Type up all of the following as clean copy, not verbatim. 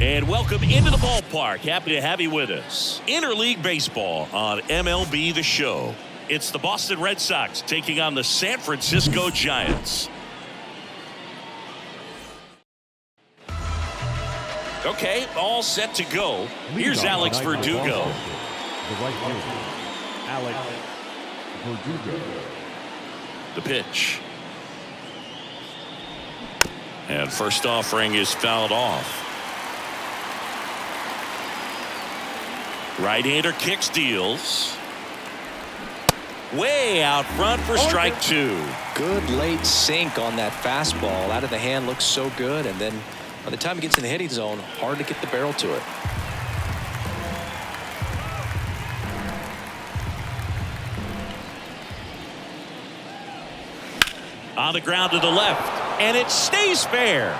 And welcome into the ballpark. Happy to have you with us. Interleague baseball on MLB The Show. It's the Boston Red Sox taking on the San Francisco Giants. Okay, all set to go. Here's Alex Verdugo. The right fielder, Alex Verdugo. The pitch. And first offering is fouled off. Right-hander kicks, deals. Way out front for strike two. Good late sink on that fastball. Out of the hand looks so good, and then by the time it gets in the hitting zone, hard to get the barrel to it. On the ground to the left, and it stays fair.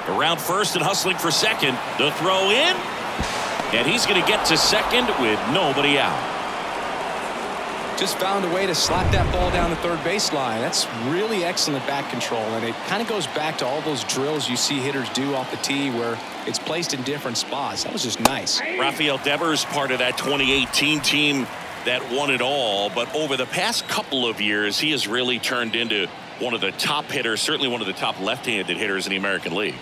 Around first and hustling for second. The throw in, and he's going to get to second with nobody out. Just found a way to slap that ball down the third baseline. That's really excellent bat control, and it kind of goes back to all those drills you see hitters do off the tee where it's placed in different spots. That was just nice. Rafael Devers, part of that 2018 team that won it all, but over the past couple of years, he has really turned into one of the top hitters, certainly one of the top left-handed hitters in the American League.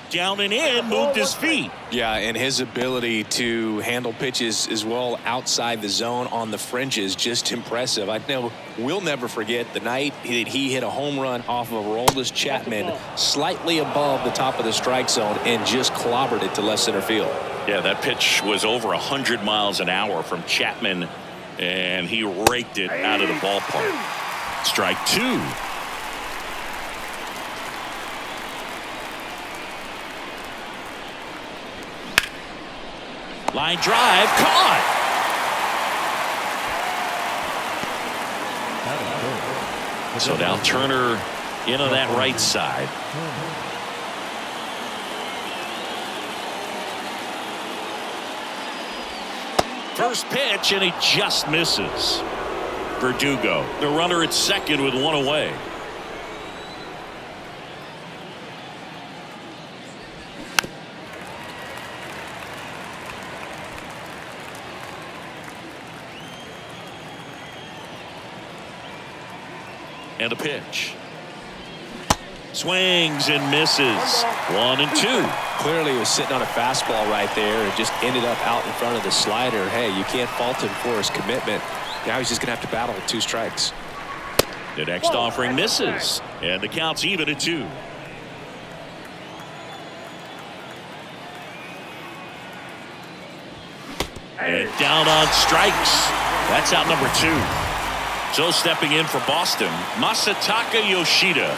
Down and in, moved his feet. Yeah, and his ability to handle pitches as well outside the zone on the fringes, just impressive. I know we'll never forget the night that he hit a home run off of Aroldis Chapman slightly above the top of the strike zone and just clobbered it to left center field. Yeah, that pitch was over 100 miles an hour from Chapman, and he raked it out of the ballpark. Strike two. Line drive, caught. So now Turner in on that right side. First pitch, and he just misses. Verdugo, the runner at second with one away. And a pitch. Swings and misses. 1 and 2. Clearly he was sitting on a fastball right there and just ended up out in front of the slider. Hey, you can't fault him for his commitment. Now he's just going to have to battle with 2 strikes. The next offering misses, and the count's even at 2. And down on strikes. That's out number 2. So stepping in for Boston, Masataka Yoshida.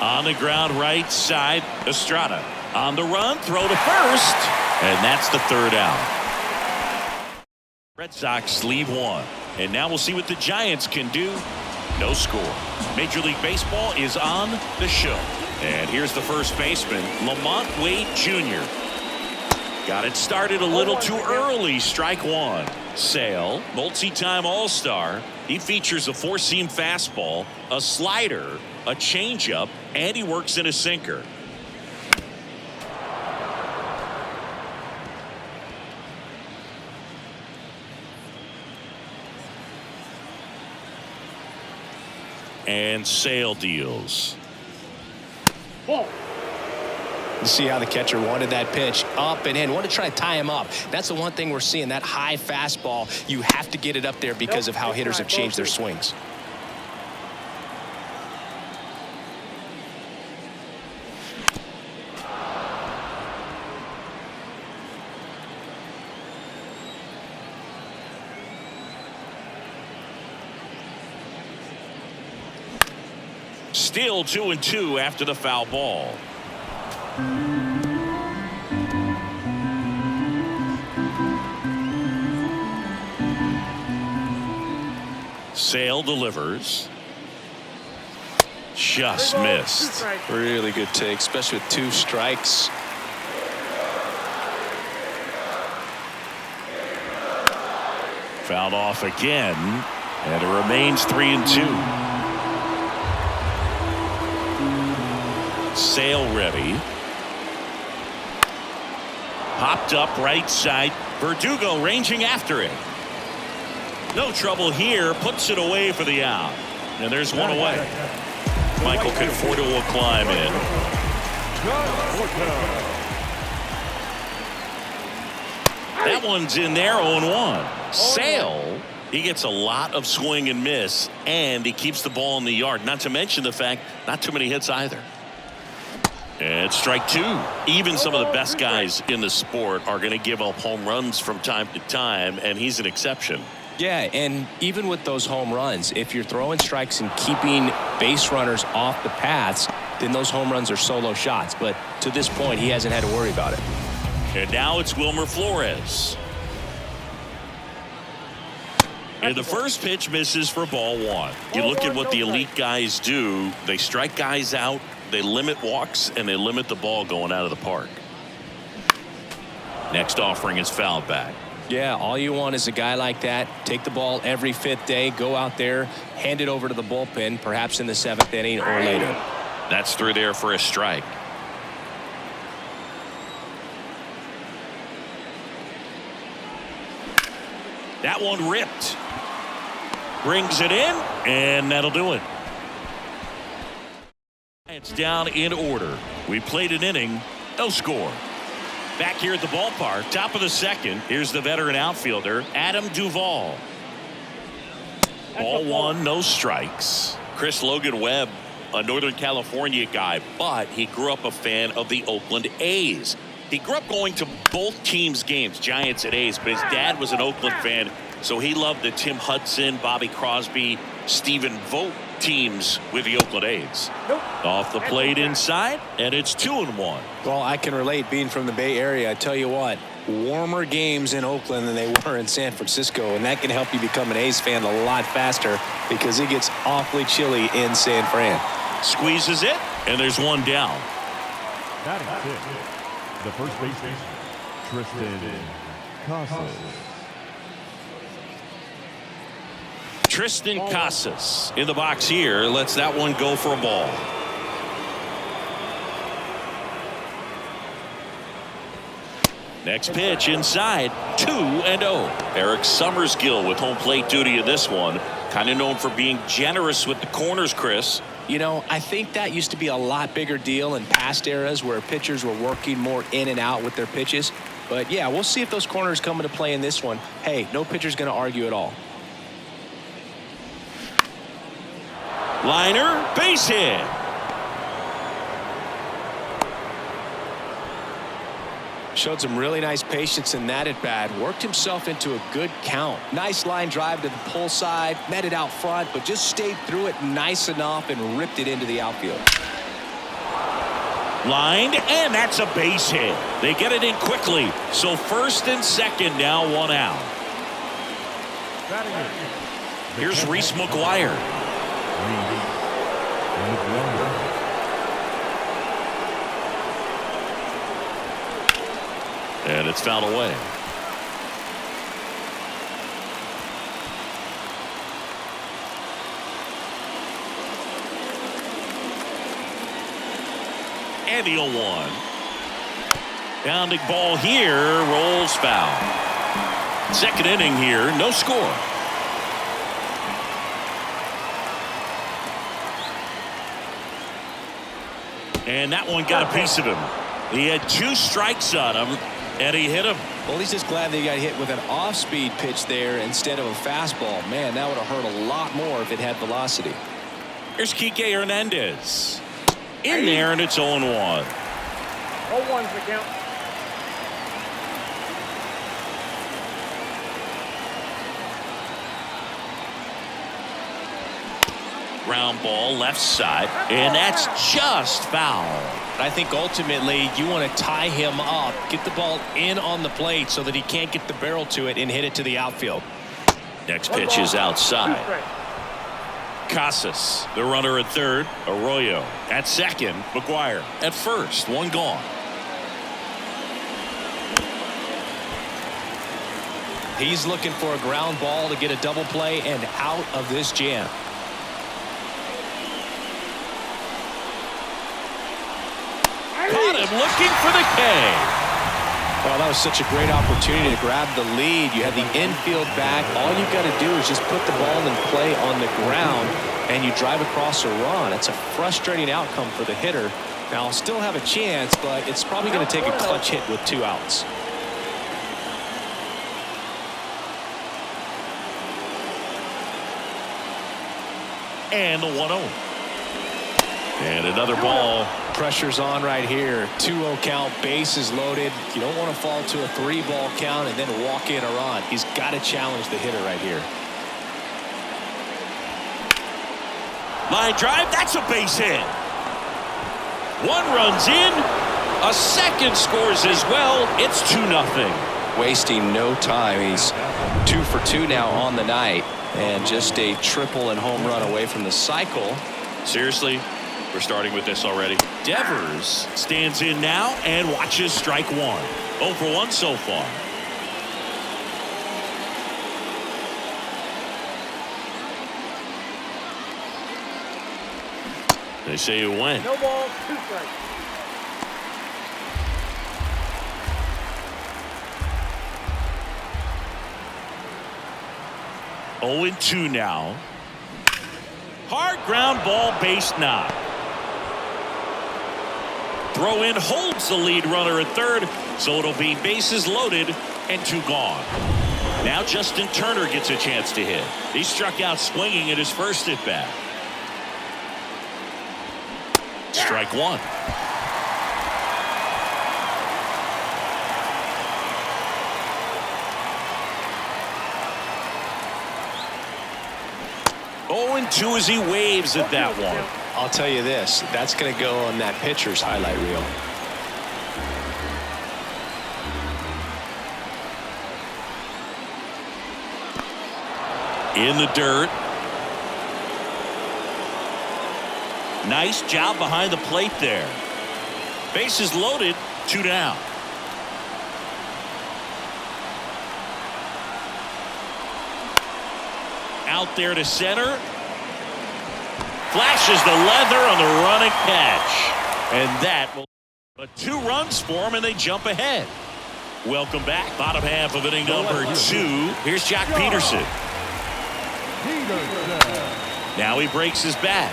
On the ground right side, Estrada. On the run, throw to first, and that's the 3rd out. Red Sox leave 1, and now we'll see what the Giants can do. No score. Major League Baseball is on the show. And here's the first baseman, Lamont Wade Jr. Got it started a little too early. Strike 1. Sale, multi-time All-Star. He features a 4-seam fastball, a slider, a changeup, and he works in a sinker. And Sale deals. You see how the catcher wanted that pitch up and in. Want to try to tie him up. That's the one thing we're seeing, that high fastball. You have to get it up there because of how hitters have changed their swings. Still 2 and 2 after the foul ball. Sale delivers. Just missed. Really good take, especially with 2 strikes. Fouled off again, and it remains 3 and 2. Sale ready. Popped up right side. Verdugo ranging after it. No trouble here. Puts it away for the out. And there's one away. Michael Conforto will climb in. That one's in there, 0-1. Sale, he gets a lot of swing and miss, and he keeps the ball in the yard. Not to mention the fact, not too many hits either. And strike two. Even some of the best guys in the sport are going to give up home runs from time to time, and he's an exception. Yeah, and even with those home runs, if you're throwing strikes and keeping base runners off the paths, then those home runs are solo shots. But to this point, he hasn't had to worry about it. And now it's Wilmer Flores. And the first pitch misses for ball one. You look at what the elite guys do. They strike guys out, they limit walks, and they limit the ball going out of the park. Next offering is fouled back. Yeah, all you want is a guy like that. Take the ball every fifth day, go out there, hand it over to the bullpen, perhaps in the seventh inning or later. That's through there for a strike. That one ripped. Brings it in, and that'll do it. It's down in order. We played an inning, no score. Back here at the ballpark, top of the second, here's the veteran outfielder, Adam Duvall. Ball one, no strikes. Chris Logan Webb, a Northern California guy, but he grew up a fan of the Oakland A's. He grew up going to both teams' games, Giants and A's, but his dad was an Oakland fan, so he loved the Tim Hudson, Bobby Crosby, Stephen Vogt teams with the Oakland A's. Off the plate inside, and it's 2-1. Well, I can relate being from the Bay Area. I tell you what, warmer games in Oakland than they were in San Francisco, and that can help you become an A's fan a lot faster because it gets awfully chilly in San Fran. Squeezes it, and there's one down. Batting fifth, the first baseman, Tristan Casas. Tristan Casas in the box here. Lets that one go for a ball. Next pitch inside, 2-0. Eric Summersgill with home plate duty in this one. Kind of known for being generous with the corners, Chris. You know, I think that used to be a lot bigger deal in past eras where pitchers were working more in and out with their pitches. But yeah, we'll see if those corners come into play in this one. Hey, no pitcher's going to argue at all. Liner, base hit. Showed some really nice patience in that at bat. Worked himself into a good count. Nice line drive to the pull side. Met it out front, but just stayed through it nice enough and ripped it into the outfield. Lined, and that's a base hit. They get it in quickly. So first and second now, one out. Here's Reese McGuire. And it's fouled away. And the 0-1. Pounding ball here, rolls foul. Second inning here, no score. And that one got a piece of him. He had two strikes on him, and he hit him. Well, he's just glad that he got hit with an off-speed pitch there instead of a fastball. Man, that would have hurt a lot more if it had velocity. Here's Kike Hernandez. In there, and it's 0-1. 0-1's the count. Ground ball left side, and that's just foul. I think ultimately you want to tie him up, get the ball in on the plate so that he can't get the barrel to it and hit it to the outfield. Next pitch is outside. Casas, the runner at third. Arroyo at second. McGuire at first. One gone. He's looking for a ground ball to get a double play and out of this jam. and looking for the K. Well, that was such a great opportunity to grab the lead. You had the infield back. All you've got to do is just put the ball in play on the ground, and you drive across a run. It's a frustrating outcome for the hitter. Now, I'll still have a chance, but it's probably going to take a clutch hit with 2 outs. And the 1-0. And another ball. Pressure's on right here. 2-0 count, bases loaded. You don't want to fall to a 3-ball count and then walk in a run. He's got to challenge the hitter right here. Line drive, that's a base hit. 1 runs in, a second scores as well. It's 2-0. Wasting no time. He's 2 for 2 now on the night, and just a triple and home run away from the cycle. Seriously, we're starting with this already. Devers stands in now and watches strike 1. 0 for 1 so far. They say it went. No balls, 2 strikes. Oh and 2 now. Hard ground ball, base knock. Throw in holds the lead runner at third, so it'll be bases loaded and 2 gone. Now Justin Turner gets a chance to hit. He struck out swinging at his first at bat. Strike 1. Oh and 2 as he waves at that one. I'll tell you this, that's going to go on that pitcher's highlight reel. In the dirt. Nice job behind the plate there. Bases loaded, 2 down. Out there to center. Flashes the leather on the running catch. And that will. But 2 runs for him, and they jump ahead. Welcome back. Bottom half of inning number 2. Here's Jock Peterson. Now he breaks his bat.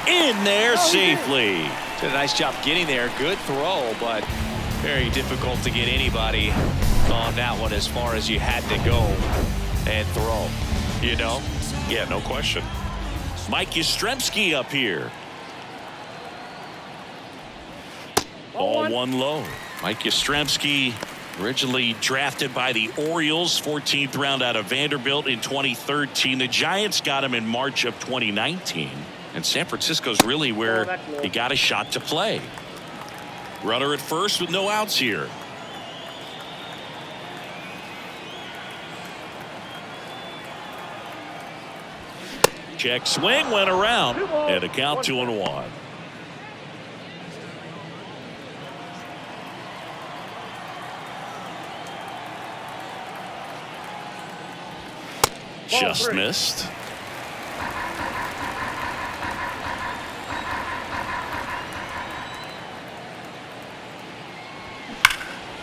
In there safely. Did a nice job getting there. Good throw, but very difficult to get anybody on that one as far as you had to go and throw. You know? Yeah, no question. Mike Yastrzemski up here. Ball 1 low. Mike Yastrzemski, originally drafted by the Orioles, 14th round out of Vanderbilt in 2013. The Giants got him in March of 2019. And San Francisco's really where he got a shot to play. Runner at first with no outs here. Check swing, went around, and a count 2-1. Just missed.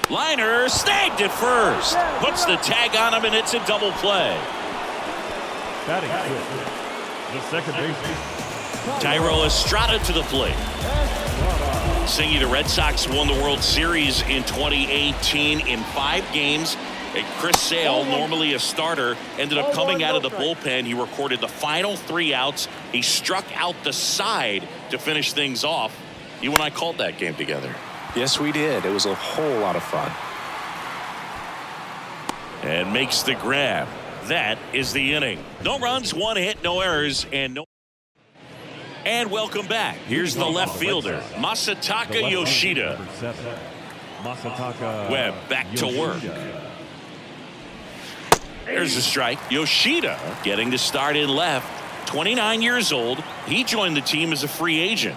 Liner snagged at first. Puts the tag on him, and it's a double play. Batting fifth, the second baseman, Tyro Estrada to the plate. Singing the Red Sox won the World Series in 2018 in 5 games. And Chris Sale, normally a starter, ended up coming out of the bullpen. He recorded the final 3 outs. He struck out the side to finish things off. You and I called that game together. Yes, we did. It was a whole lot of fun. And makes the grab. That is the inning. No runs, 1 hit, no errors, and no. And welcome back. Here's the left fielder, Masataka Yoshida. Webb back to work. There's a strike. Yoshida getting to start in left. 29 years old. He joined the team as a free agent.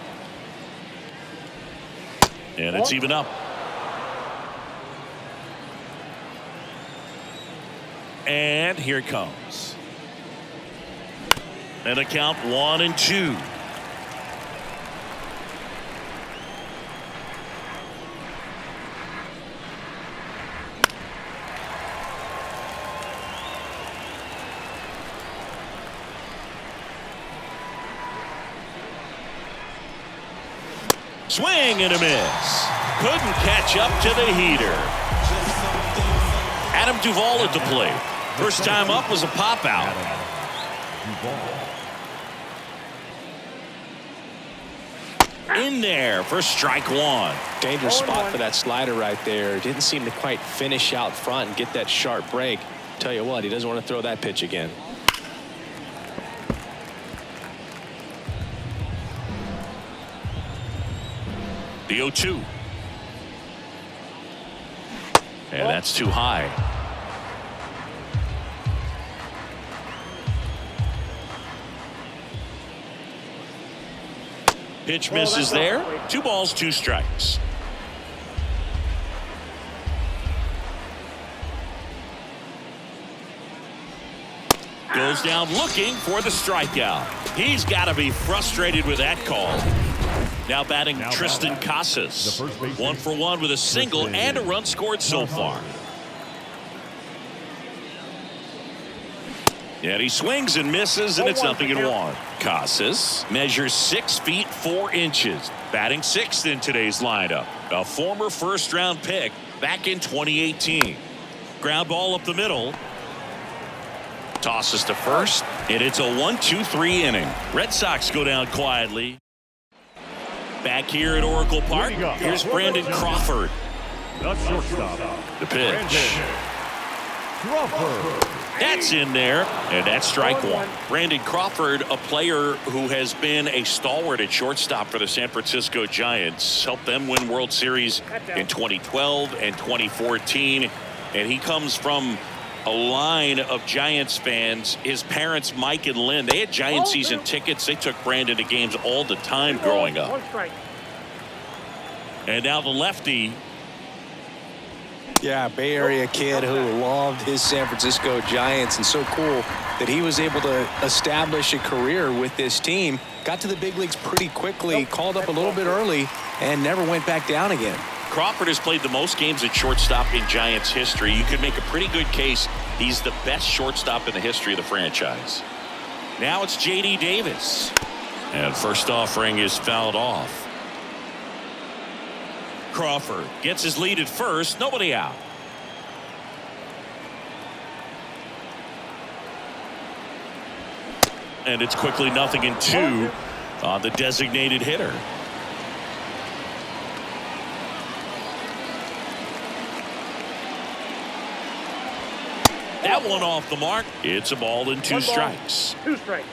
And it's even up. And here it comes. And a count 1-2. Swing and a miss. Couldn't catch up to the heater. Adam Duvall at the plate. First time up was a pop out. In there for strike one. Dangerous spot for that slider right there. Didn't seem to quite finish out front and get that sharp break. Tell you what, he doesn't want to throw that pitch again. The 0-2. And that's too high. Pitch misses there. 2 balls, 2 strikes. Goes down looking for the strikeout. He's got to be frustrated with that call. Now batting Tristan Casas. 1 for 1 with a single and a run scored so far. And he swings and misses, and it's 0-1. Casas measures 6 feet 4 inches. Batting 6th in today's lineup. A former first-round pick back in 2018. Ground ball up the middle. Tosses to first, and it's a 1-2-3 inning. Red Sox go down quietly. Back here at Oracle Park, here's Brandon Crawford. The shortstop. The pitch. Crawford. That's in there, and that's strike one. Brandon Crawford, a player who has been a stalwart at shortstop for the San Francisco Giants, helped them win World Series in 2012 and 2014, and he comes from a line of Giants fans. His parents, Mike and Lynn, they had Giant season tickets. They took Brandon to games all the time growing up. And now the lefty. Yeah, Bay Area kid who loved his San Francisco Giants, and so cool that he was able to establish a career with this team. Got to the big leagues pretty quickly, called up a little bit early, and never went back down again. Crawford has played the most games at shortstop in Giants history. You could make a pretty good case he's the best shortstop in the history of the franchise. Now it's J.D. Davis. And first offering is fouled off. Crawford gets his lead at first. Nobody out. And it's quickly 0-2 on the designated hitter. That one off the mark. It's a ball and 2 strikes. 2 strikes.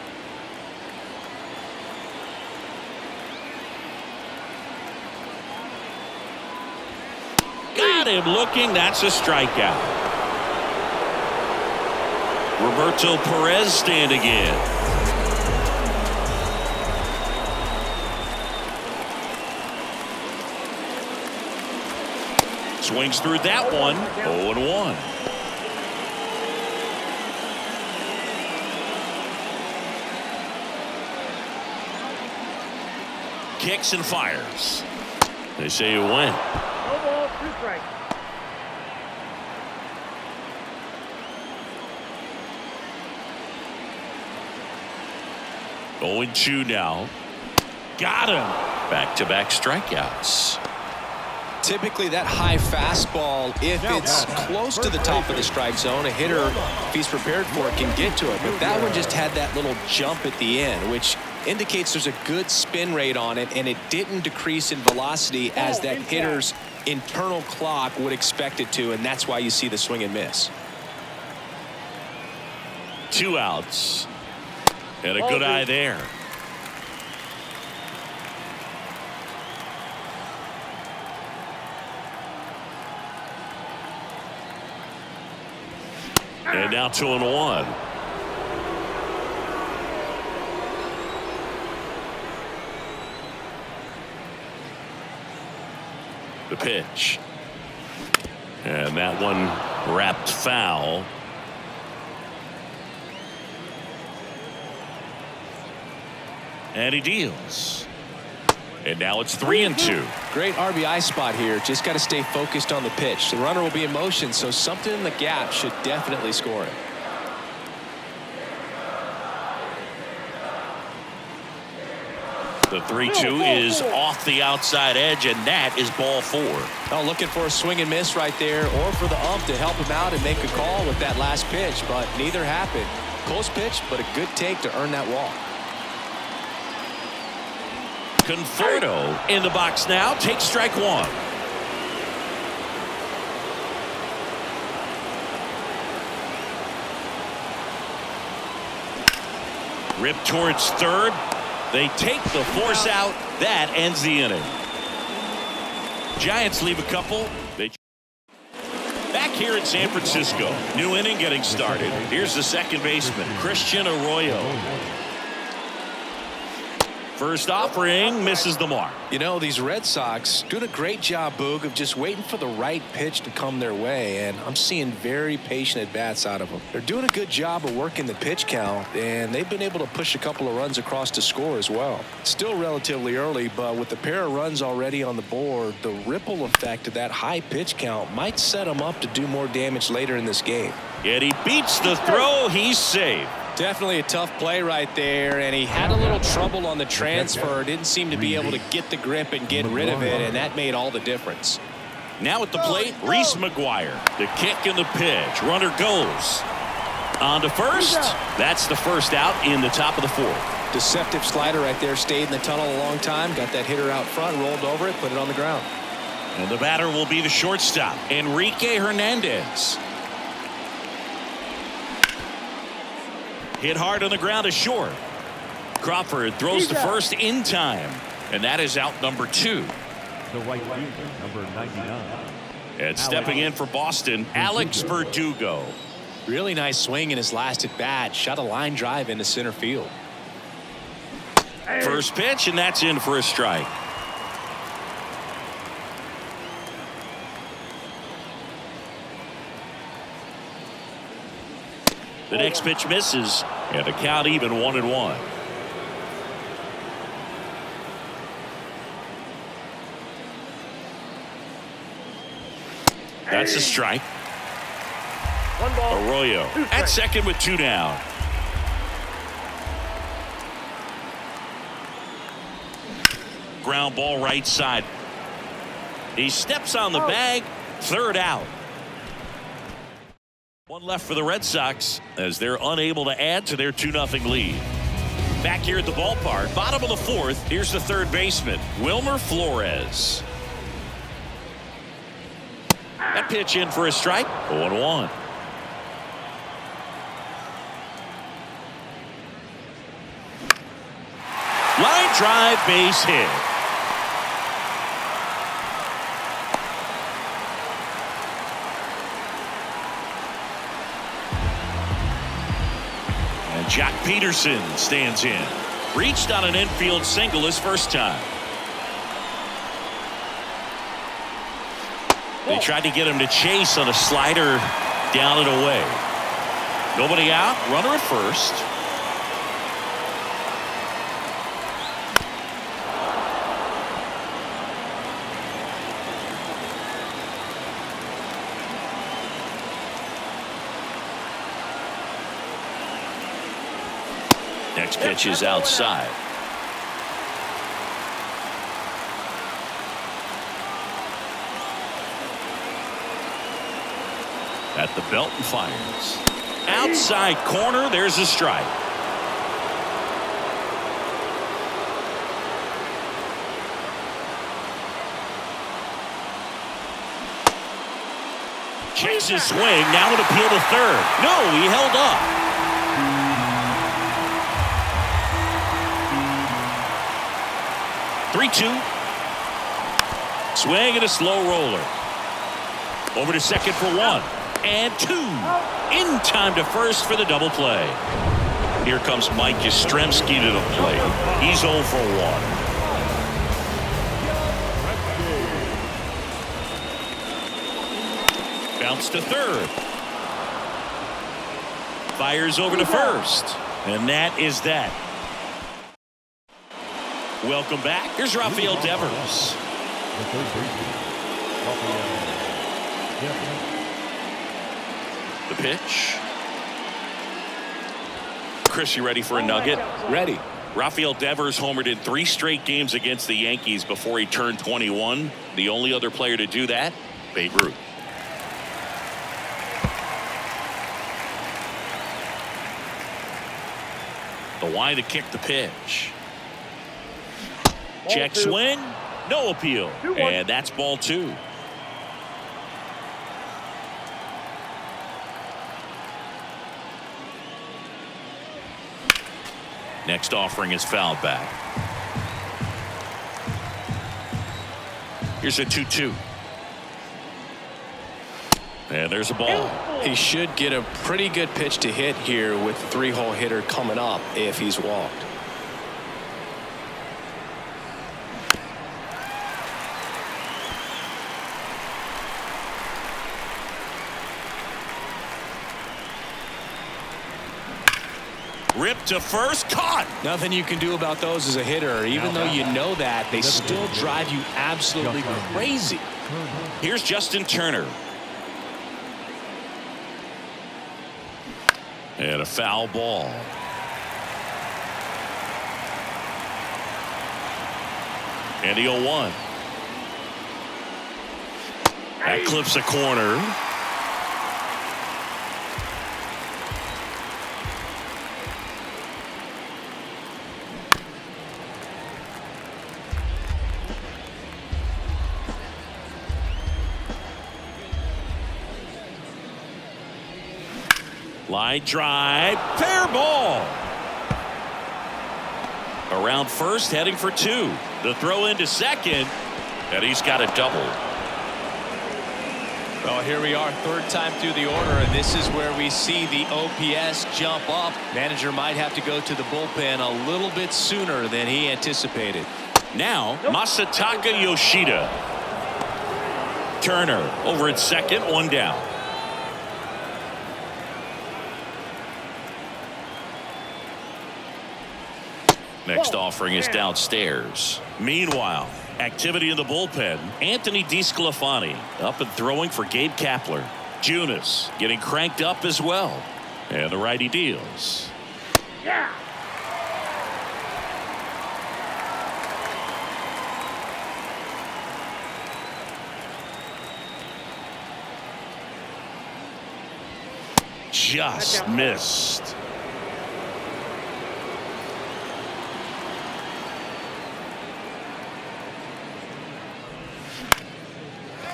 Got him looking. That's a strikeout. Roberto Perez standing in. Swings through that one. 0-1. Kicks and fires. They say it went. 2 strikes. Going 2 now. Got him. Back-to-back strikeouts. Typically that high fastball, if it's close to the top of the strike zone, a hitter, if he's prepared for it, can get to it. But that one just had that little jump at the end, which indicates there's a good spin rate on it, and it didn't decrease in velocity as that hitter's internal clock would expect it to, and that's why you see the swing and miss. 2 outs. And a good eye there. And now 2-1. The pitch. And that one wrapped foul. And he deals. And now it's 3-2. Great RBI spot here. Just got to stay focused on the pitch. The runner will be in motion, so something in the gap should definitely score it. The 3-2 is off the outside edge, and that is ball 4. Oh, looking for a swing and miss right there, or for the ump to help him out and make a call with that last pitch, but neither happened. Close pitch, but a good take to earn that walk. Conforto in the box now, takes strike 1. Rip towards third. They take the force out. That ends the inning. Giants leave a couple. Back here in San Francisco. New inning getting started. Here's the second baseman, Christian Arroyo. First offering misses the mark. You know, these Red Sox doing a great job, Boog, of just waiting for the right pitch to come their way, and I'm seeing very patient at-bats out of them. They're doing a good job of working the pitch count, and they've been able to push a couple of runs across to score as well. Still relatively early, but with the pair of runs already on the board, the ripple effect of that high pitch count might set them up to do more damage later in this game. Yet he beats the throw. He's safe. Definitely a tough play right there, and he had a little trouble on the transfer. Didn't seem to be able to get the grip and get rid of it, and that made all the difference. Now at the plate, Reese McGuire. The kick and the pitch. Runner goes on to first. That's the first out in the top of the 4th. Deceptive slider right there. Stayed in the tunnel a long time. Got that hitter out front, rolled over it, put it on the ground. And the batter will be the shortstop, Enrique Hernandez. Hit hard on the ground to short. Crawford throws to first in time, and that is out number 2. The right fielder, number 99. And stepping in for Boston, Alex Verdugo. Really nice swing in his last at bat. Shot a line drive into center field. First pitch, and that's in for a strike. The next pitch misses, and the count even 1-1. That's a strike. Arroyo at second with 2 down. Ground ball right side. He steps on the bag. Third out. 1 left for the Red Sox as they're unable to add to their 2-0 lead. Back here at the ballpark, bottom of the 4th, here's the third baseman, Wilmer Flores. That pitch in for a strike, 0-1. Line drive, base hit. Jack Peterson stands in. Reached on an infield single his first time. They tried to get him to chase on a slider down and away. Nobody out. Runner at first. Next pitch is outside. At the belt and fires. Outside corner, there's a strike. Checks his swing, now an appeal to third. No, he held up. Three-two. Swing and a slow roller. Over to second for 1 and 2. In time to first for the double play. Here comes Mike Yastrzemski to the plate. He's 0 for 1. Bounce to third. Fires over to first. And that is that. Welcome back. Here's Rafael Devers. The pitch. Chris, you ready for a nugget? Ready. Rafael Devers homered in 3 straight games against the Yankees before he turned 21. The only other player to do that, Babe Ruth. The Y to kick the pitch. Check swing. No appeal. And that's ball 2. Next offering is fouled back. Here's a 2-2. And there's a ball. He should get a pretty good pitch to hit here with the 3-hole hitter coming up if he's walked. Ripped to first, caught. Nothing you can do about those as a hitter. Even though you know that, they still drive you absolutely crazy. Here's Justin Turner. And a foul ball. And the 0-1. That clips a corner. Line drive, fair ball. Around first, heading for 2. The throw into second, and he's got a double. Well, here we are, 3rd time through the order, and this is where we see the OPS jump up. Manager might have to go to the bullpen a little bit sooner than he anticipated. Now, Masataka Yoshida. Turner over at second, 1 down. Next offering is downstairs. Meanwhile, activity in the bullpen. Anthony DeSclafani up and throwing for Gabe Kapler. Junis getting cranked up as well. And the righty deals. Yeah. Just missed.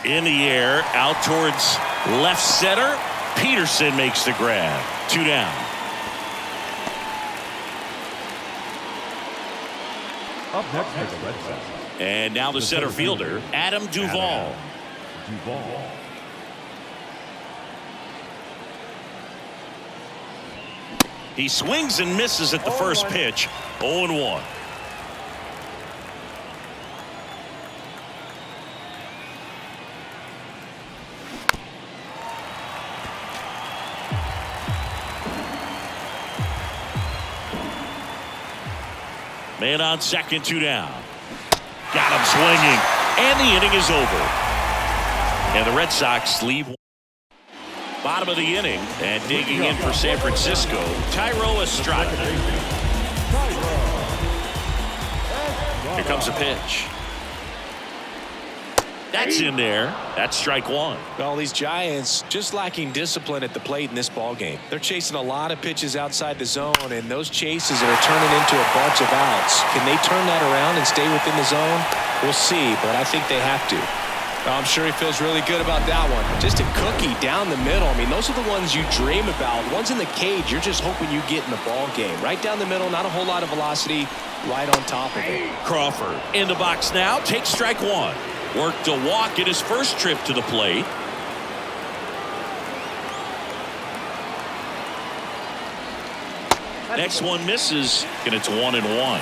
In the air, out towards left center. Peterson makes the grab. 2 down. Up next for the Red Sox. And now the center fielder, Adam Duvall. He swings and misses at the first pitch. 0-1. Man on second, 2 down. Got him swinging, and the inning is over. And the Red Sox leave. Bottom of the inning, and digging in for San Francisco, Thairo Estrada. Here comes a pitch. That's in there. That's strike 1. Well, these Giants just lacking discipline at the plate in this ball game. They're chasing a lot of pitches outside the zone, and those chases are turning into a bunch of outs. Can they turn that around and stay within the zone? We'll see, but I think they have to. Well, I'm sure he feels really good about that one. Just a cookie down the middle. I mean, those are the ones you dream about. Ones in the cage, you're just hoping you get in the ball game. Right down the middle, not a whole lot of velocity, right on top of it. Crawford in the box now, takes strike 1. Worked a walk in his first trip to the plate. Next one misses, and it's 1-1.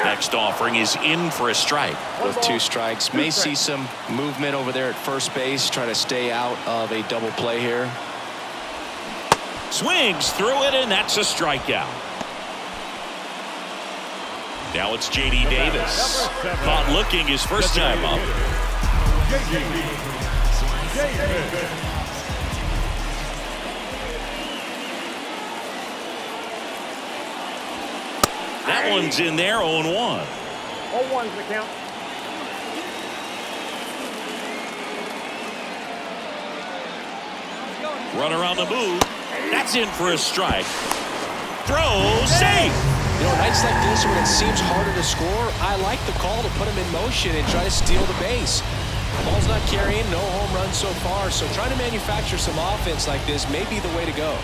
Next offering is in for a strike. With 2 strikes, may see some movement over there at first base, try to stay out of a double play here. Swings through it, and that's a strikeout. Now it's J.D. Davis. Caught looking his first time up. That one's in there, 0-1. 0-1's the count. Runner on the move. That's in for a strike. Throw, safe. You know, nights like this when it seems harder to score, I like the call to put him in motion and try to steal the base. Ball's not carrying, no home runs so far, so trying to manufacture some offense like this may be the way to go.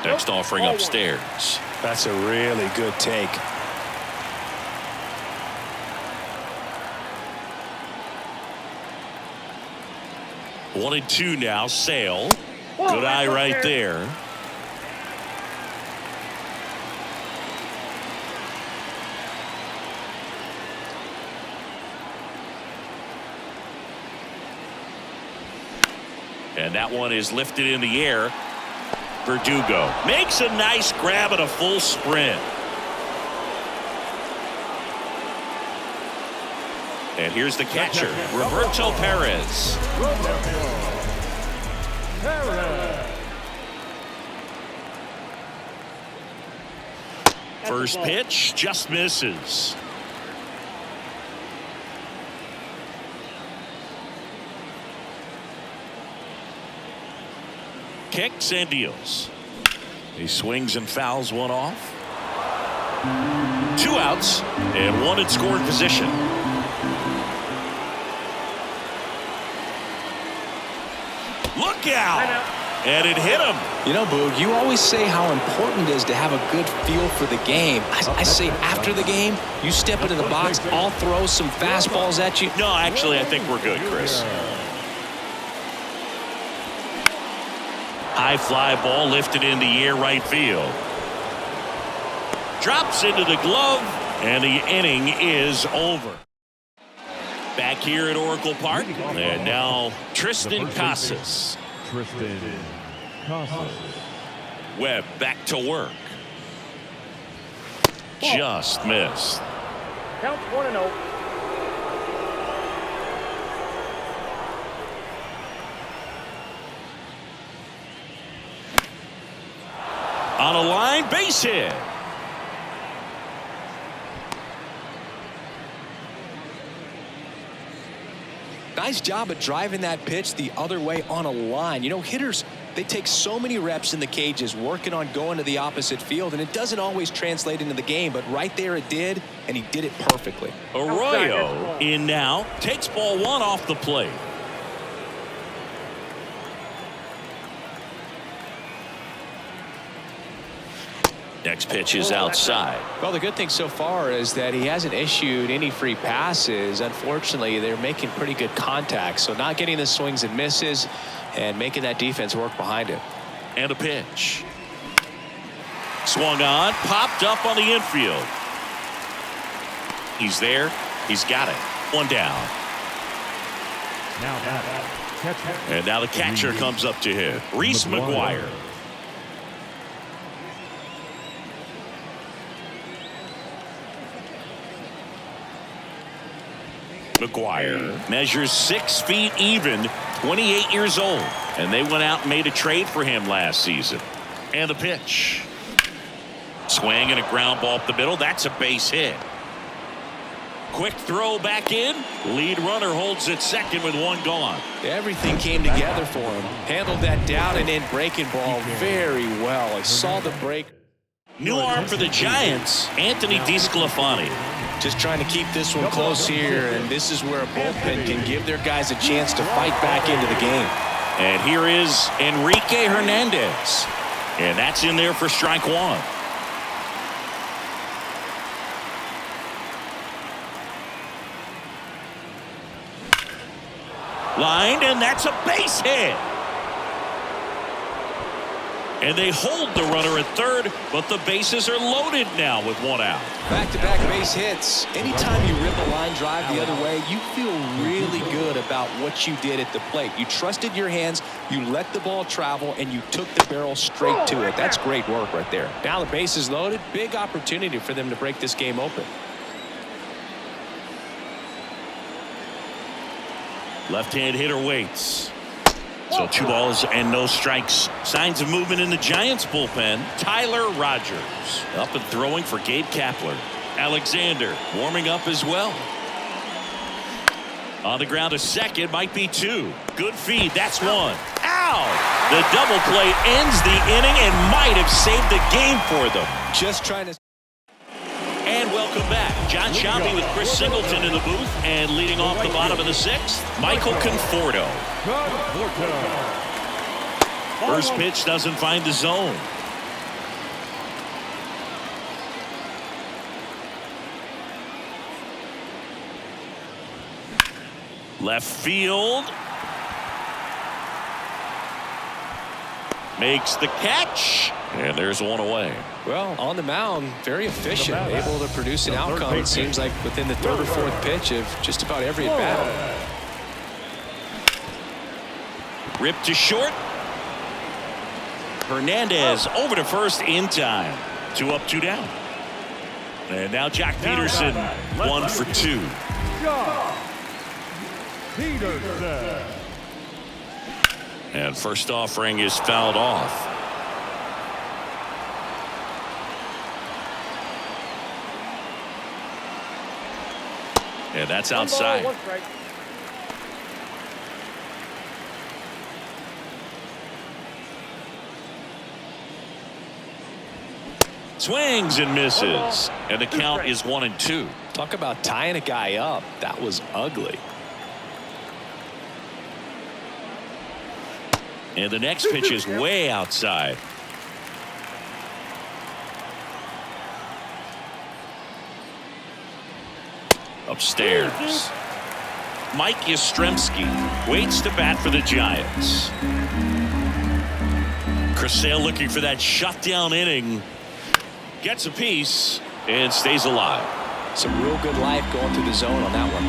Next offering upstairs. That's a really good take. One and two now. Sale. Good eye right there. And that one is lifted in the air. Verdugo makes a nice grab at a full sprint. And here's the catcher, Roberto Perez. First pitch just misses. Kicks and deals. He swings and fouls one off. 2 outs and one in scoring position. Look out! And it hit him. You know, Boog, you always say how important it is to have a good feel for the game. I say after the game, you step into the box, I'll throw some fastballs at you. No, actually, I think we're good, Chris. High fly ball lifted in the air right field. Drops into the glove, and the inning is over. Back here at Oracle Park, and now Tristan Casas. Tristan Casas. Webb back to work. Just missed. Count 1-0. On a line, base hit. Nice job of driving that pitch the other way on a line. You know, hitters, they take so many reps in the cages working on going to the opposite field, and it doesn't always translate into the game, but right there it did, and he did it perfectly. Arroyo in now, takes ball one off the plate. Next pitch is outside. Well, the good thing so far is that he hasn't issued any free passes. Unfortunately, they're making pretty good contact, so not getting the swings and misses and making that defense work behind him. And a pitch. Swung on, popped up on the infield. He's there. He's got it. One down. Now that catcher. And now the catcher comes up to hit. Reese McGuire. McGuire measures 6 feet even, 28 years old, and they went out and made a trade for him last season. And the pitch. Swing and a ground ball up the middle. That's a base hit. Quick throw back in. Lead runner holds at second with one gone. Everything came together for him. Handled that down and in breaking ball very well. I saw the break. New arm for the Giants, Anthony DeSclafani. Just trying to keep this one close here, and this is where a bullpen can give their guys a chance to fight back into the game. And here is Enrique Hernandez. And that's in there for strike one. Lined, and that's a base hit. And they hold the runner at third, but the bases are loaded now with one out. Back-to-back base hits. Anytime you rip a line drive the other way, you feel really good about what you did at the plate. You trusted your hands, you let the ball travel, and you took the barrel straight to it. That's great work right there. Now the base is loaded. Big opportunity for them to break this game open. Left-hand hitter waits. So 2 balls and no strikes. Signs of movement in the Giants bullpen. Tyler Rogers up and throwing for Gabe Kapler. Alexander warming up as well. On the ground to second, might be 2. Good feed, that's 1. Ow! The double play ends the inning and might have saved the game for them. Just trying to. And welcome back. John Sciambi with Chris Singleton in the booth, and leading off the bottom of the 6th, Michael Conforto. First pitch doesn't find the zone. Left field. Makes the catch. And there's one away. Well, on the mound, very efficient, able to produce an outcome, it seems like, within the 3rd or 4th pitch of just about every at bat. Ripped to short. Hernandez over to first in time. 2 up, 2 down. And now Jack Peterson, 1 for 2. Peterson. And first offering is fouled off. And that's outside. 1 strike. Swings and misses. And the count is 1-2. Talk about tying a guy up. That was ugly. And the next pitch is way outside. Upstairs. Mike Yastrzemski waits to bat for the Giants. Chris Sale looking for that shutdown inning. Gets a piece and stays alive. Some real good life going through the zone on that one.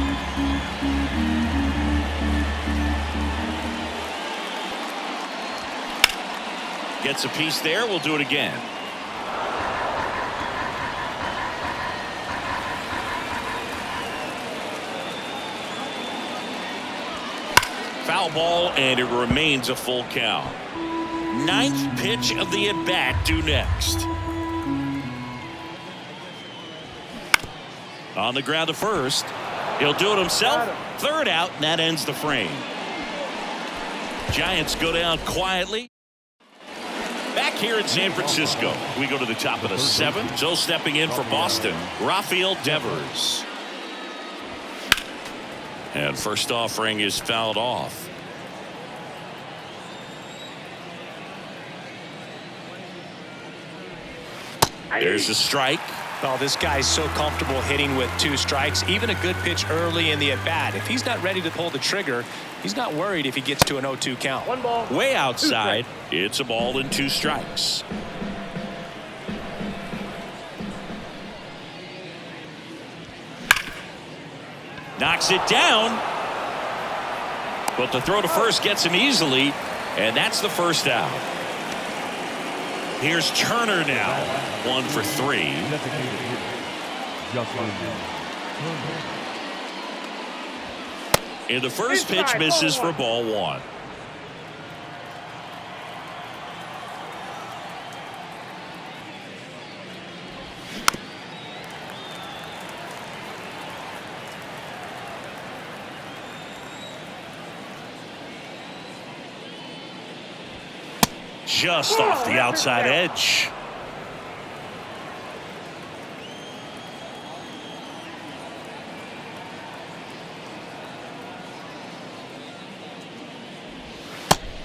Gets a piece there. We'll do it again. Foul ball, and it remains a full count. 9th pitch of the at-bat due next. On the ground to first. He'll do it himself. 3rd out, and that ends the frame. Giants go down quietly. Back here in San Francisco, we go to the top of the 7th. So stepping in for Boston, Rafael Devers. And first offering is fouled off. There's a strike. Oh, this guy's so comfortable hitting with 2 strikes. Even a good pitch early in the at-bat. If he's not ready to pull the trigger, he's not worried if he gets to an 0-2 count. 1 ball. Way outside. It's a ball and 2 strikes. Knocks it down. But the throw to first gets him easily. And that's the first out. Here's Turner now. 1 for 3. And the first pitch misses for ball 1. Just off the outside edge.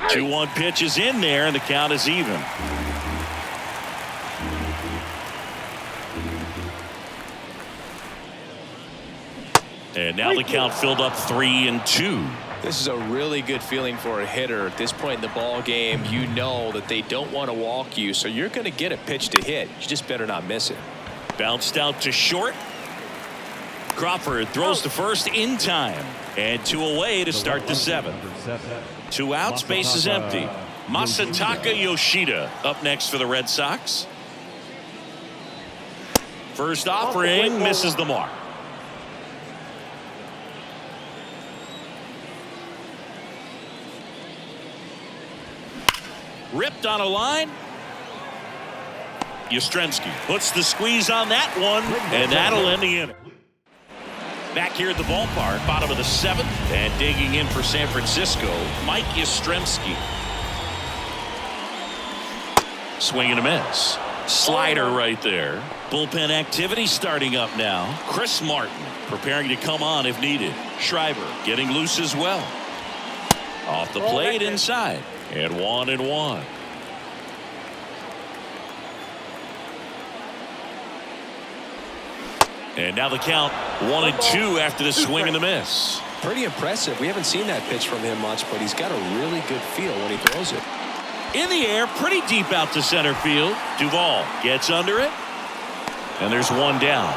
The 2-1 pitch is in there, and the count is even. And now the count filled up 3-2. This is a really good feeling for a hitter at this point in the ball game. You know that they don't want to walk you, so you're going to get a pitch to hit. You just better not miss it. Bounced out to short. Crawford throws to first in time, and 2 away to start the 7th. 2 outs, base is empty. Masataka Yoshida up next for the Red Sox. First offering misses the mark. Ripped on a line. Yastrzemski puts the squeeze on that one, and that'll end the inning. Back here at the ballpark, bottom of the 7th, and digging in for San Francisco, Mike Yastrzemski. Swing and a miss. Slider right there. Bullpen activity starting up now. Chris Martin preparing to come on if needed. Schreiber getting loose as well. Off the plate inside. And 1-1. And now the count 1-2 after the swing and the miss. Pretty impressive. We haven't seen that pitch from him much, but he's got a really good feel when he throws it. In the air, pretty deep out to center field. Duvall gets under it. And there's one down.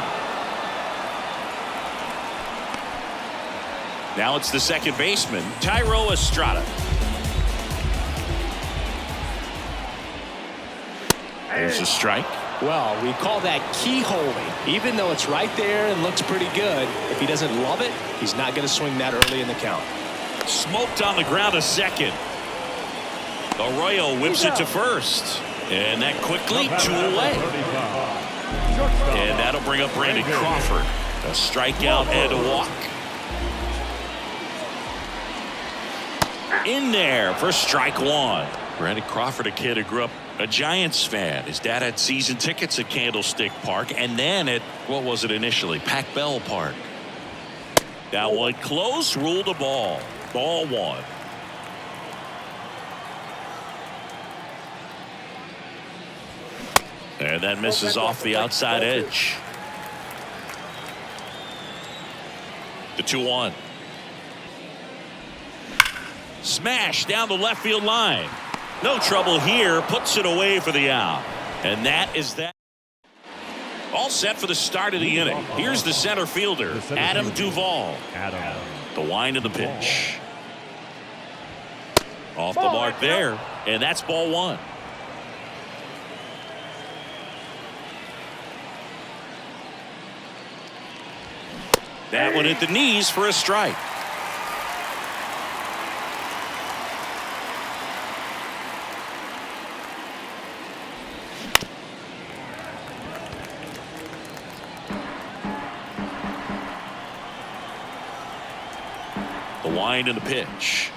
Now it's the second baseman, Thairo Estrada. There's a strike. Well, we call that keyholing. Even though it's right there and looks pretty good, if he doesn't love it, he's not going to swing that early in the count. Smoked on the ground a second. Arroyo whips it to first. And that quickly 2 away. And that'll bring up Brandon Crawford. A strikeout and a walk. In there for strike 1. Brandon Crawford, a kid who grew up a Giants fan. His dad had season tickets at Candlestick Park and then at, what was it initially, Pac Bell Park. That one close, ruled a ball. Ball 1. And that misses off the outside edge. The 2-1. Smash down the left field line. No trouble here. Puts it away for the out. And that is that. All set for the start of the inning. Here's the center fielder, Adam Duvall. The wind of the pitch. Off the mark there. And that's ball 1. That one at the knees for a strike. The wind and the pitch.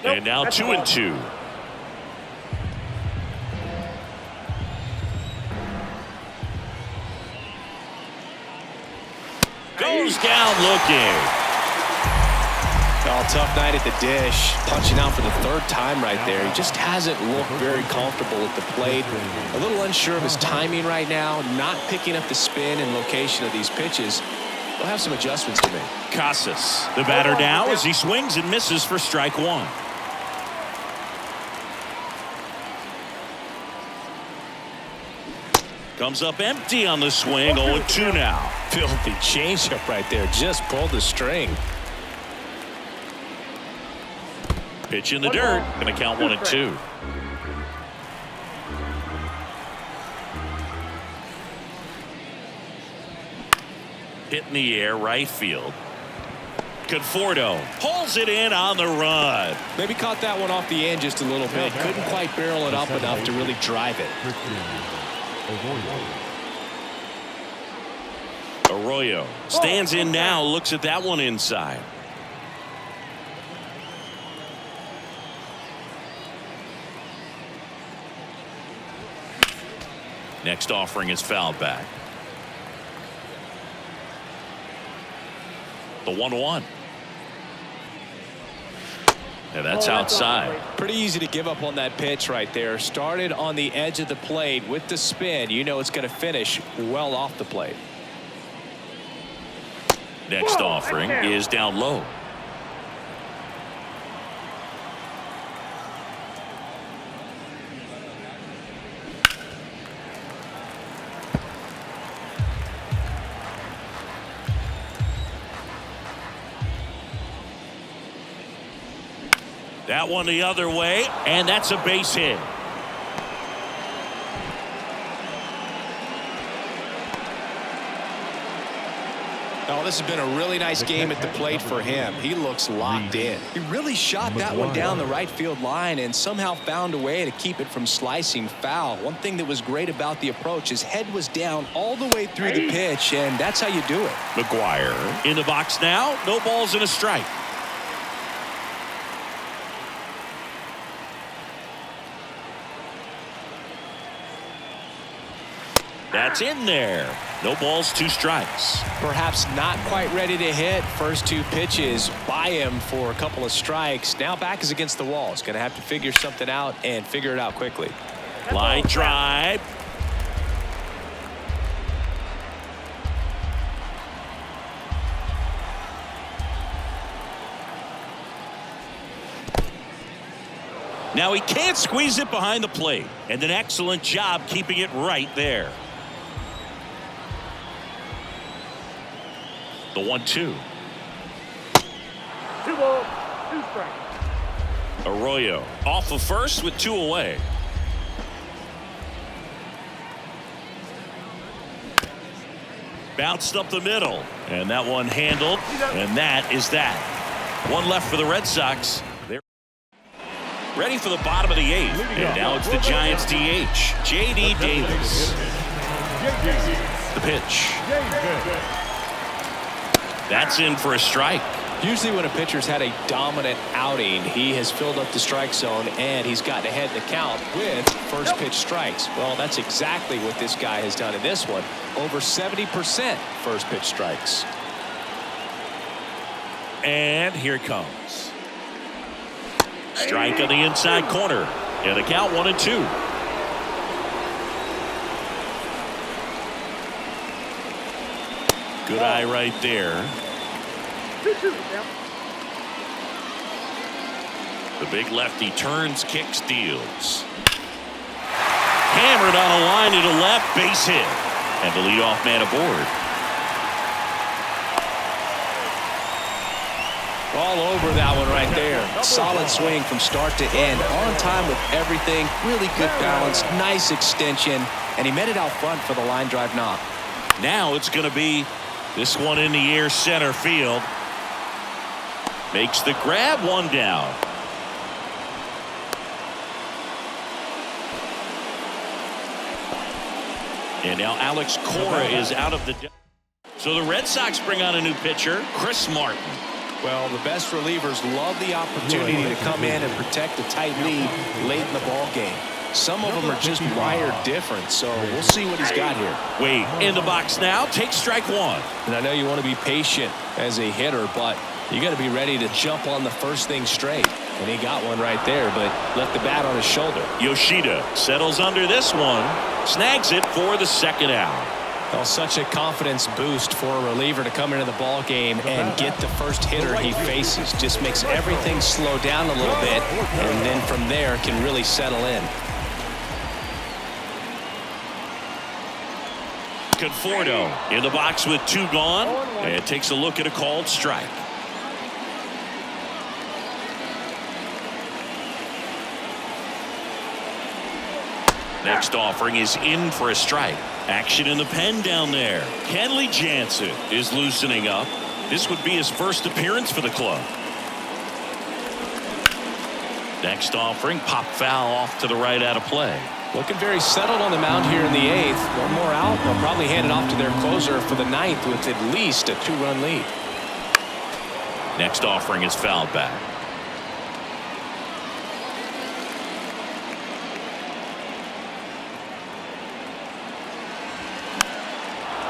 And now 2-2. Goes down looking. Oh, tough night at the dish. Punching out for the 3rd time right there. He just hasn't looked very comfortable at the plate. A little unsure of his timing right now. Not picking up the spin and location of these pitches. He'll have some adjustments to make. Casas, the batter now as he swings and misses for strike 1. Comes up empty on the swing. 0-2 now. Filthy changeup right there. Just pulled the string. Pitch in the dirt. Going to count 1-2. Hit in the air, right field. Conforto pulls it in on the run. Maybe caught that one off the end just a little bit. Couldn't quite barrel it up enough to really drive it. Arroyo stands in now, looks at that one inside. Next offering is fouled back. The 1-1. And that's outside. Pretty easy to give up on that pitch right there. Started on the edge of the plate with the spin. You know it's going to finish well off the plate. Next offering is down low. That one the other way, and that's a base hit. Oh, this has been a really nice game at the plate for him. He looks locked in. He really shot that one down the right field line and somehow found a way to keep it from slicing foul. One thing that was great about the approach, his head was down all the way through the pitch, and that's how you do it. McGuire in the box now. No balls and a strike. That's in there. No balls, 2 strikes. Perhaps not quite ready to hit. First 2 pitches by him for a couple of strikes. Now back is against the wall. He's going to have to figure something out and figure it out quickly. Line drive. Now he can't squeeze it behind the plate. And an excellent job keeping it right there. The 1-2. 2 balls, 2 strikes. Arroyo off of first with 2 away. Bounced up the middle, and that one handled, and that is that. 1 left for the Red Sox. They're ready for the bottom of the 8th, and now it's the Giants DH, J.D. Davis. The pitch. That's in for a strike. Usually when a pitcher's had a dominant outing, he has filled up the strike zone and he's gotten ahead in the count with first pitch strikes. Well, that's exactly what this guy has done in this one. Over 70% first pitch strikes. And here it comes. Strike on the inside corner. And the count 1-2. Good eye right there. 2-2 now. The big lefty turns, kicks, deals. Hammered on a line to the left, base hit. And the leadoff man aboard. All over that one right there. Solid swing from start to end. On time with everything. Really good balance. Nice extension. And he met it out front for the line drive knock. Now it's going to be this one in the air center field. Makes the grab, 1 down. And now Alex Cora is out of the. So the Red Sox bring on a new pitcher, Chris Martin. Well, the best relievers love the opportunity to come in and protect a tight lead late in the ball game. Some of them are just wired different, so we'll see what he's got here. Wade in the box now, takes strike 1. And I know you want to be patient as a hitter, but you got to be ready to jump on the first thing straight. And he got one right there, but left the bat on his shoulder. Yoshida settles under this one, snags it for the 2nd out. Well, such a confidence boost for a reliever to come into the ball game and get the first hitter he faces. Just makes everything slow down a little bit, and then from there can really settle in. Conforto in the box with 2 gone, and takes a look at a called strike. Next offering is in for a strike. Action in the pen down there. Kenley Jansen is loosening up. This would be his first appearance for the club. Next offering, pop foul off to the right out of play. Looking very settled on the mound here in the 8th. One more out. They'll probably hand it off to their closer for the 9th with at least a 2-run lead. Next offering is fouled back.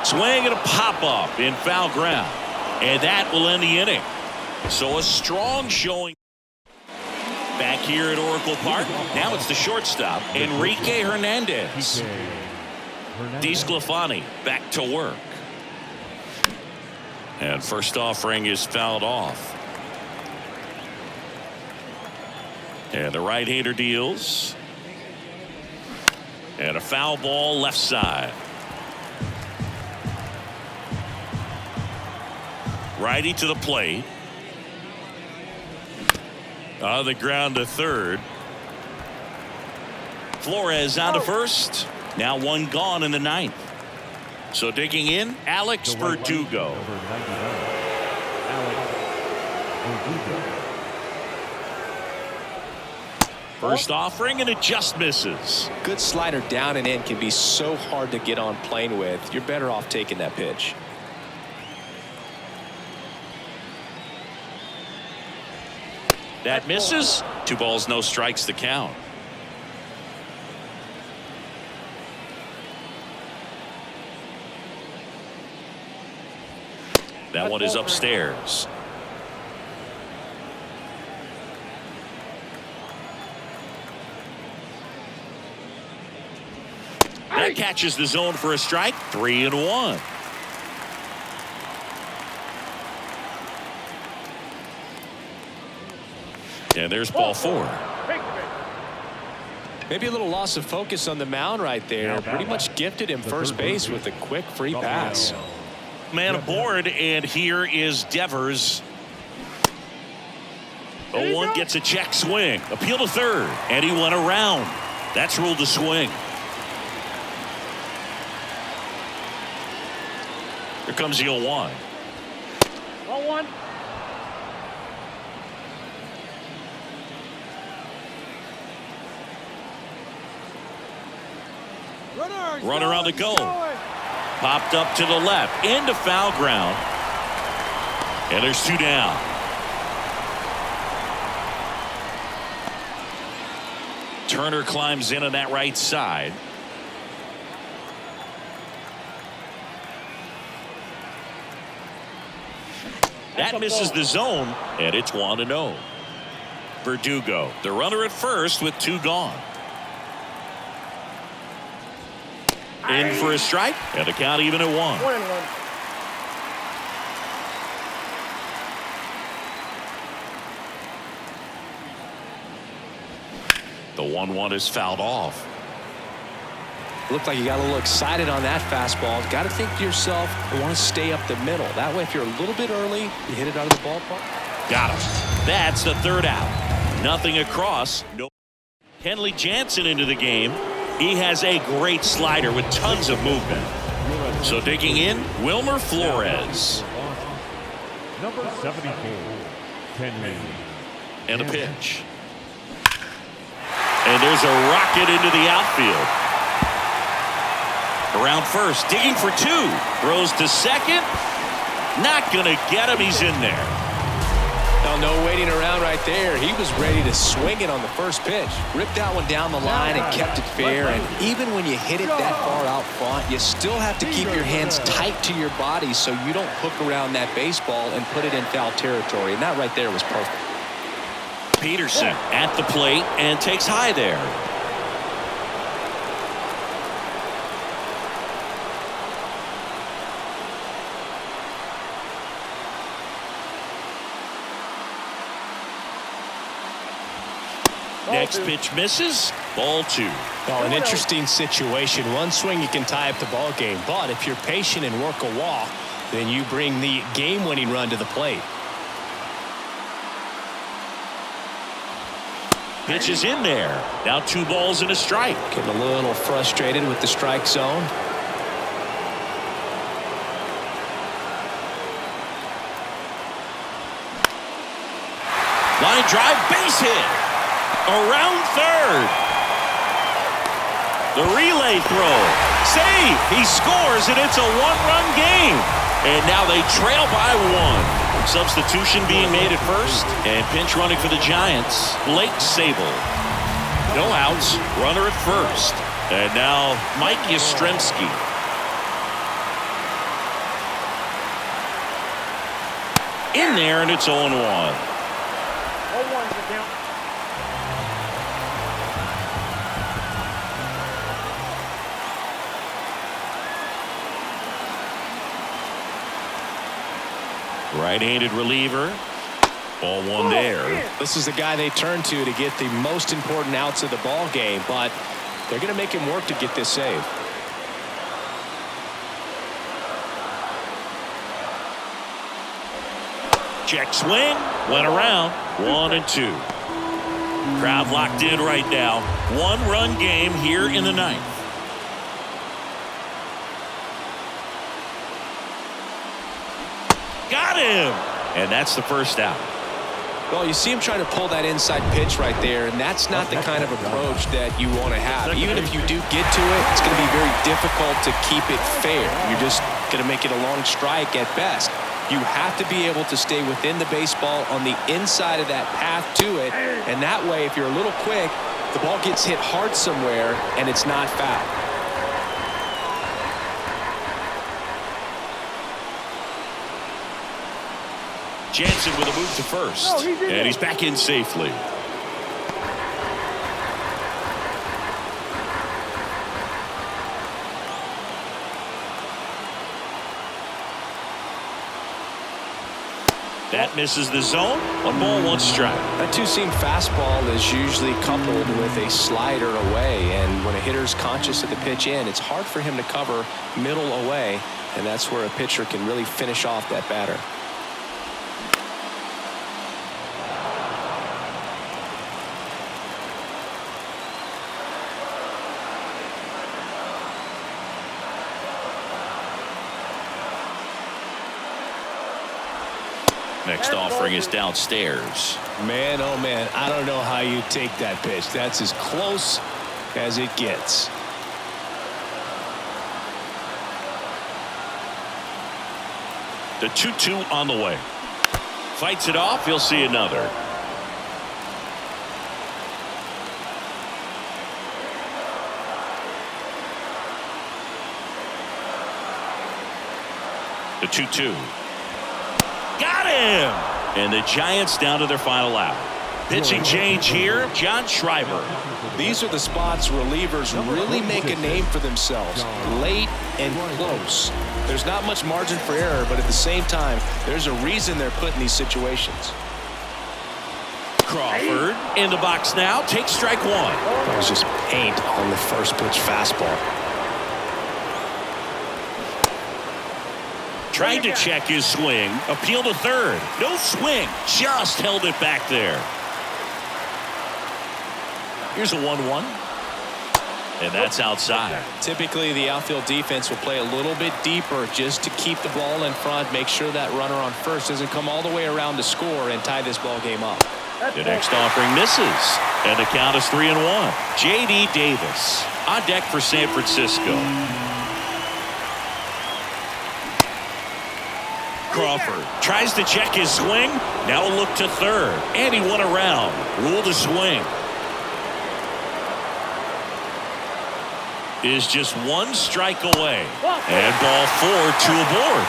Swing and a pop-up in foul ground. And that will end the inning. So a strong showing back here at Oracle Park. Now it's the shortstop, Enrique Hernandez. DeSclafani back to work. And first offering is fouled off. And the right-hander deals. And a foul ball left side. Righty to the plate. On the ground to third. Flores on to first. Now 1 gone in the 9th. So digging in, Alex Verdugo. Number 99, Alex Verdugo. First offering, and it just misses. Good slider down and in can be so hard to get on plane with. You're better off taking that pitch. That misses. 2 balls, no strikes, the count. That one is upstairs. That catches the zone for a strike. 3-1. And there's ball 4. Maybe a little loss of focus on the mound right there. Pretty much gifted him first base with a quick free pass. Man aboard, and here is Devers. 0-1 gets a check swing. Appeal to third, and he went around. That's ruled a swing. Here comes the 0-1. 0-1. Runner on the go. Popped up to the left, into foul ground. And there's 2 down. Turner climbs in on that right side. That misses the zone, and it's 1-0. Verdugo, the runner at first with 2 gone. In for a strike, and the count even at 1. 1-1. The 1-1 is fouled off. Looked like you got a little excited on that fastball. Got to think to yourself, I want to stay up the middle. That way, if you're a little bit early, you hit it out of the ballpark. Got him. That's the 3rd out. Nothing across. No. Kenley Jansen into the game. He has a great slider with tons of movement. So digging in, Wilmer Flores. Number 74, Kenley. And a pitch. And there's a rocket into the outfield. Around first, digging for 2. Throws to second. Not going to get him. He's in there. No waiting around right there. He was ready to swing it on the first pitch. Ripped that one down the line and kept it fair. And even when you hit it that far out front, you still have to keep your hands tight to your body so you don't hook around that baseball and put it in foul territory. And that right there was perfect. Peterson at the plate and takes high there. Next pitch misses. Ball 2. Well, an interesting situation. One swing you can tie up the ball game, but if you're patient and work a walk, then you bring the game-winning run to the plate. Pitch is in there. Now 2 balls and a strike. Getting a little frustrated with the strike zone. Line drive, base hit. Around third. The relay throw. Save. He scores, and it's a 1-run game. And now they trail by 1. Substitution being made at first, and pinch running for the Giants, Blake Sable. No outs, runner at first. And now Mike Yastrzemski. In there, and it's 0-1. 0-1's the count. Right-handed reliever. Ball 1 there. This is the guy they turn to get the most important outs of the ball game, but they're going to make him work to get this save. Check swing. Went around. 1-2. Crowd locked in right now. 1-run game here in the 9th. him. And that's the first out. Well, you see him trying to pull that inside pitch right there, and that's not the kind of approach that you want to have. Even if you do get to it, it's going to be very difficult to keep it fair. You're just going to make it a long strike at best. You have to be able to stay within the baseball on the inside of that path to it, and that way, if you're a little quick, the ball gets hit hard somewhere, and it's not foul. Jansen with a move to first. And he's back in safely. That misses the zone. 1 ball, 1 strike. That two-seam fastball is usually coupled with a slider away, and when a hitter's conscious of the pitch in, it's hard for him to cover middle away, and that's where a pitcher can really finish off that batter. Next offering is downstairs. Man, oh man, I don't know how you take that pitch. That's as close as it gets. The 2-2 on the way. Fights it off. He'll see another. The 2-2. Got him! And the Giants down to their final out. Pitching change here, John Schreiber. These are the spots relievers really make a name for themselves. Late and close. There's not much margin for error, but at the same time, there's a reason they're put in these situations. Crawford in the box now. Takes strike 1. That was just paint on the first pitch fastball. Tried to check his swing. Appeal to third. No swing. Just held it back there. Here's a 1-1. And that's outside. Typically, the outfield defense will play a little bit deeper just to keep the ball in front, make sure that runner on first doesn't come all the way around to score and tie this ball game up. The next offering misses. And the count is 3-1. J.D. Davis on deck for San Francisco. Crawford tries to check his swing. Now a look to third. And he went around. Ruled to swing. Is just 1 strike away. And ball 4, 2 aboard.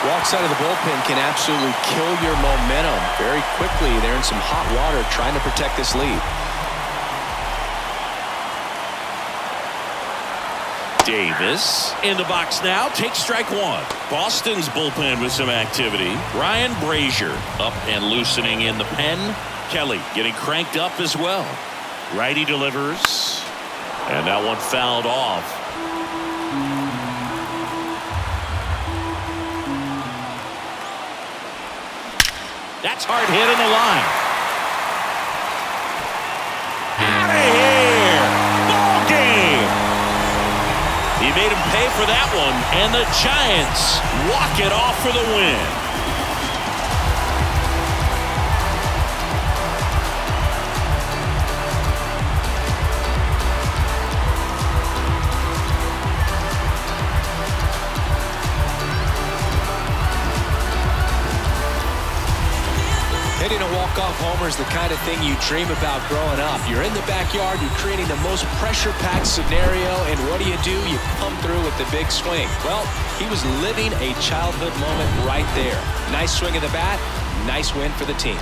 Walks out of the bullpen can absolutely kill your momentum very quickly. They're in some hot water trying to protect this lead. Davis in the box now. Takes strike 1. Boston's bullpen with some activity. Ryan Brazier up and loosening in the pen. Kelly getting cranked up as well. Righty delivers. And that one fouled off. That's hard hit in the line. Out of here. Ball game. He made him pay for that one, and the Giants walk it off for the win. Hitting a walk-off homer is the kind of thing you dream about growing up. You're in the backyard, you're creating the most pressure-packed scenario, and what do? You come through with the big swing. Well, he was living a childhood moment right there. Nice swing of the bat, nice win for the team.